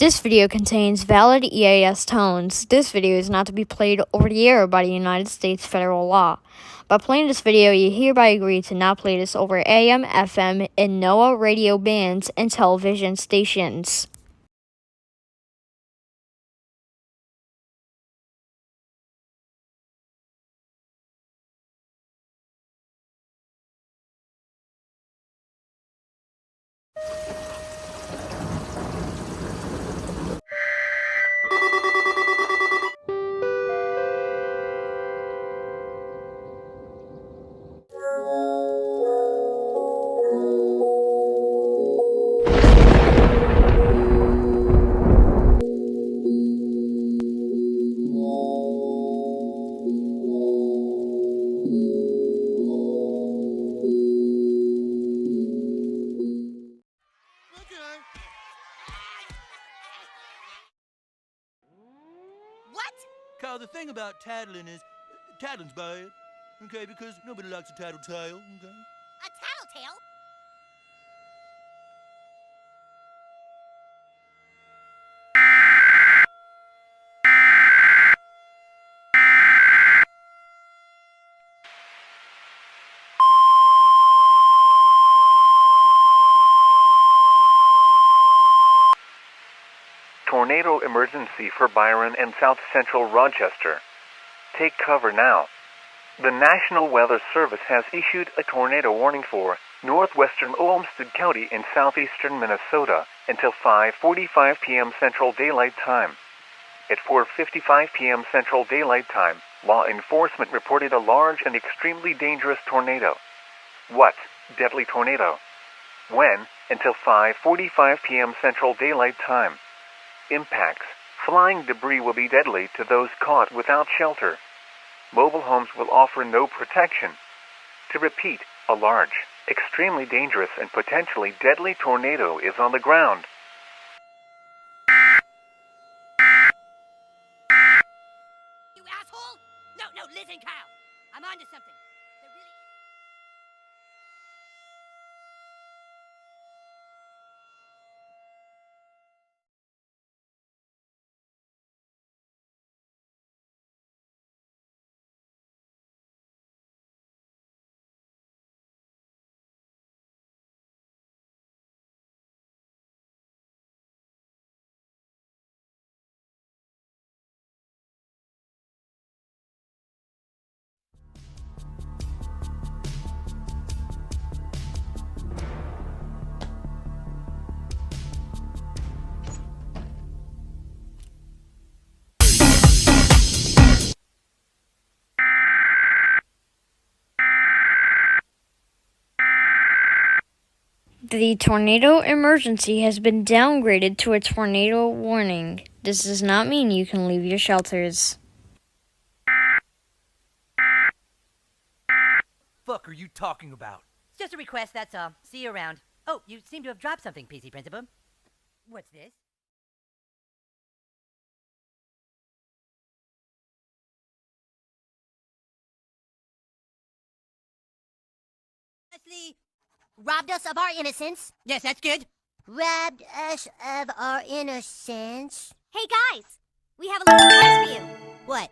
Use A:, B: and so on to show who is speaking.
A: This video contains valid EAS tones. This video is not to be played over the air by the United States federal law. By playing this video, you hereby agree to not play this over AM, FM, and NOAA radio bands and television stations.
B: What?
C: Kyle, the thing about tattling is, tattling's bad, okay, because nobody likes a tattletale, okay?
B: A tattletale?
D: Tornado emergency for Byron and South Central Rochester. Take cover now. The National Weather Service has issued a tornado warning for northwestern Olmsted County in southeastern Minnesota until 5:45 p.m. Central Daylight Time. At 4:55 p.m. Central Daylight Time, law enforcement reported a large and extremely dangerous tornado. What? Deadly tornado. When? Until 5:45 p.m. Central Daylight Time. Impacts. Flying debris will be deadly to those caught without shelter. Mobile homes will offer no protection. To repeat, a large, extremely dangerous and potentially deadly tornado is on the ground.
B: You asshole! No, listen, Kyle. I'm onto something. There really...
A: The tornado emergency has been downgraded to a tornado warning. This does not mean you can leave your shelters.
E: Fuck are you talking about?
B: It's just a request, that's all. See you around. Oh, you seem to have dropped something, PC Principal. What's this? Honestly, robbed us of our innocence. Yes, that's good. Robbed us of our innocence.
F: Hey guys, we have a little surprise for you.
B: What?